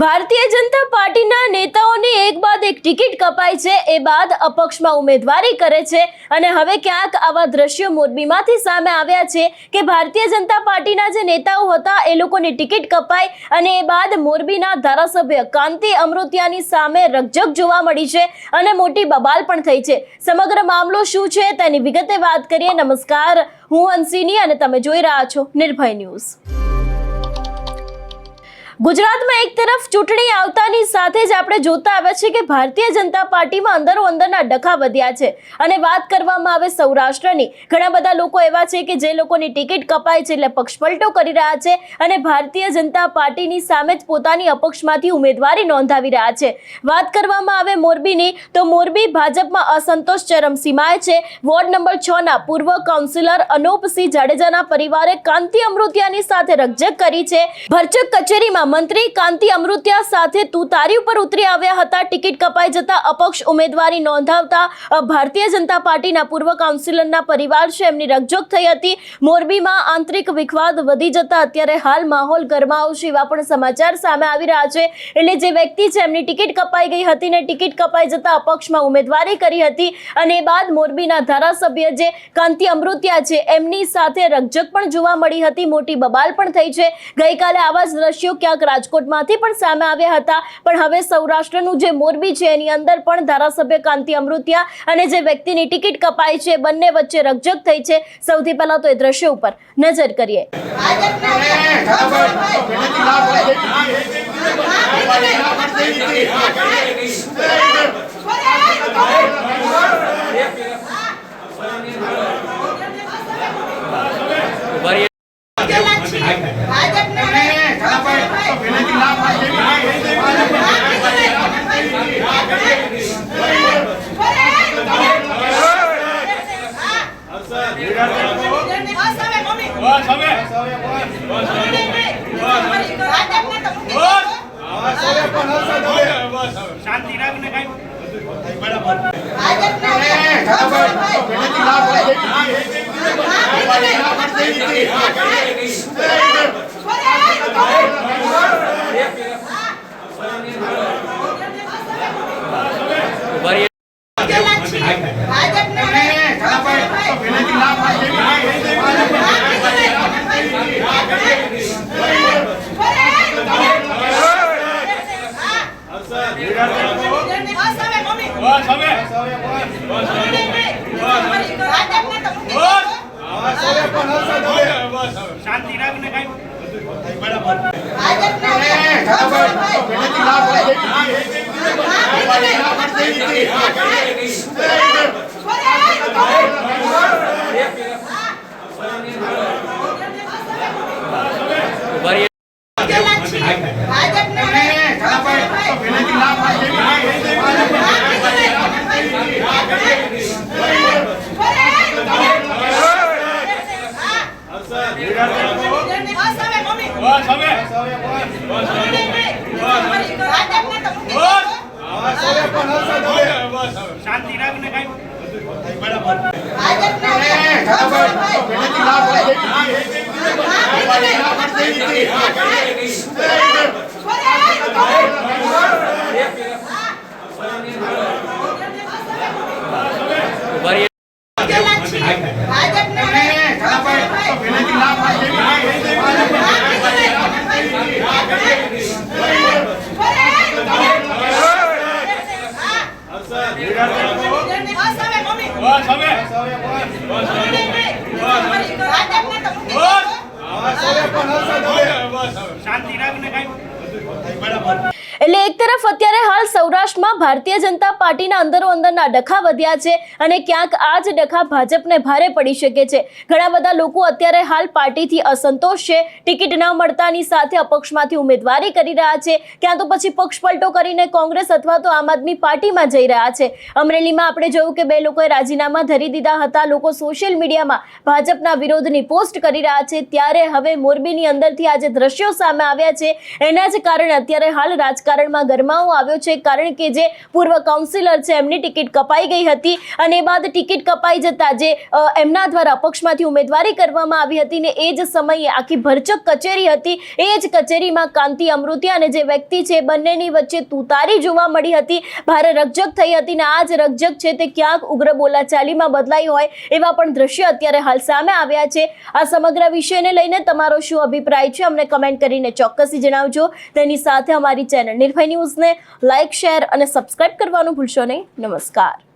ભારતીય જનતા પાર્ટીના નેતાઓની એક બાદ એક ટિકિટ કપાય છે, એ બાદ અપક્ષમાં ઉમેદવારી કરે છે અને હવે ક્યાંક આવા દ્રશ્યો મોરબીમાંથી સામે આવ્યા છે કે ભારતીય જનતા પાર્ટીના જે નેતાઓ હતા એ લોકોની ટિકિટ કપાઈ અને એ બાદ મોરબીના ધારાસભ્ય કાંતિ અમૃતિયાની સામે રકઝક જોવા મળી છે અને મોટી બબાલ પણ થઈ છે। સમગ્ર મામલો શું છે તેની વિગતે વાત કરીએ। નમસ્કાર, હું હંસિની અને તમે જોઈ રહ્યા છો નિર્ભય ન્યૂઝ। ગુજરાતમાં એક તરફ ચૂંટણી આવતાની સાથે જ આપણે જોતા આવ્યા છે કે ભારતીય જનતા પાર્ટીમાં અંદરો અંદરના ડખા વધ્યા છે અને વાત કરવામાં આવે સૌરાષ્ટ્રની, ઘણા બધા લોકો એવા છે કે જે લોકોની ટિકિટ કપાય છે એટલે પક્ષપલટો કરી રહ્યા છે અને ભારતીય જનતા પાર્ટીની સામે જ પોતાની અપક્ષમાંથી ઉમેદવારી નોંધાવી રહ્યા છે। વાત કરવામાં આવે મોરબીની તો મોરબી ભાજપમાં અસંતોષ ચરમસીમાએ છે। વોર્ડ નંબર 6 ના પૂર્વ કાઉન્સિલર અનૂપસિંહ જાડેજાના પરિવારે કાંતિ અમૃતિયાની સાથે રકઝક કરી છે। ભરચક કચેરીમાં મંત્રી કાંતિ અમૃતિયા સાથે તુતારી ઉપર ઉતરી આવ્યા હતા। ટિકિટ કપાઈ જતા અપક્ષ ઉમેદવારી નોંધાવતા ભારતીય જનતા પાર્ટીના પૂર્વ કાઉન્સિલરના પરિવાર છે એમની રકઝક થઈ હતી। મોરબીમાં આંતરિક વિખવાદ વધી જતા અત્યારે હાલ માહોલ ગરમાવશે એવા પણ સમાચાર સામે આવી રહ્યા છે। એટલે જે વ્યક્તિ છે એમની ટિકિટ કપાઈ ગઈ હતી ને ટિકિટ કપાઈ જતા અપક્ષમાં ઉમેદવારી કરી હતી અને એ બાદ મોરબીના ધારાસભ્ય જે કાંતિ અમૃતિયા છે એમની સાથે રકઝક પણ જોવા મળી હતી, મોટી બબાલ પણ થઈ છે। ગઈકાલે આવા જ દ્રશ્યો ક્યાંક રાજકોટમાંથી પણ સામે આવ્યા હતા, પણ હવે સૌરાષ્ટ્રનું જે મોરબી છે એની અંદર પણ ધારાસભ્ય કાંતિ અમૃતિયા અને જે વ્યક્તિની ટિકિટ કપાઈ છે બંને વચ્ચે રકઝક થઈ છે। સૌથી પહેલા તો એ દ્રશ્યો ઉપર નજર કરીએ। શાંતિ રાખને કઈ શાંતિ રાખને કઈ શાંતિ રાખને કઈ શાંતિ રાખને કઈ એટલે એક તરફ અત્યારે હાલ સૌરાષ્ટ્રમાં ભારતીય જનતા પાર્ટીના અંદરો અંદરના ડખા વધ્યા છે અને ક્યાંક આ જ ડખા ભાજપને ભારે પડી શકે છે। ઘણા બધા લોકો અત્યારે હાલ પાર્ટીથી અસંતોષ છે, ટિકિટ ન મળતાની સાથે અપક્ષમાંથી ઉમેદવારી કરી રહ્યા છે, ક્યાં તો પછી પક્ષપલટો કરીને કોંગ્રેસ અથવા તો આમ આદમી પાર્ટીમાં જઈ રહ્યા છે। અમરેલીમાં આપણે જોયું કે 2 લોકોએ રાજીનામા ધરી દીધા હતા, લોકો સોશિયલ મીડિયામાં ભાજપના વિરોધની પોસ્ટ કરી રહ્યા છે। ત્યારે હવે મોરબીની અંદરથી આ જે દ્રશ્યો સામે આવ્યા છે એના જ કારણે અત્યારે હાલ રાજકારણ વાતાવરણમાં ગરમાવો આવ્યો છે, કારણ કે જે પૂર્વ કાઉન્સિલર છે એમની ટિકિટ કપાઈ ગઈ હતી અને એ બાદ ટિકિટ કપાઈ જતા જે એમના દ્વારા અપક્ષમાંથી ઉમેદવારી કરવામાં આવી હતી ને એ જ સમયે આખી ભરચક કચેરી હતી, એ જ કચેરીમાં કાંતિ અમૃતિયા અને જે વ્યક્તિ છે બંનેની વચ્ચે તુતારી જોવા મળી હતી, ભારે રકઝક થઈ હતી ને આ જ રકઝક છે તે ક્યાંક ઉગ્ર બોલાચાલીમાં બદલાઈ હોય એવા પણ દ્રશ્ય અત્યારે હાલ સામે આવ્યા છે. આ સમગ્ર વિષયને લઈને તમારો શું અભિપ્રાય છે અમને કમેન્ટ કરીને ચોક્કસથી જણાવજો. તેની સાથે અમારી ચેનલ નિર્ભય ન્યૂઝને લાઇક, શેર અને સબસ્ક્રાઇબ કરવાનું ભૂલશો નહીં. નમસ્કાર.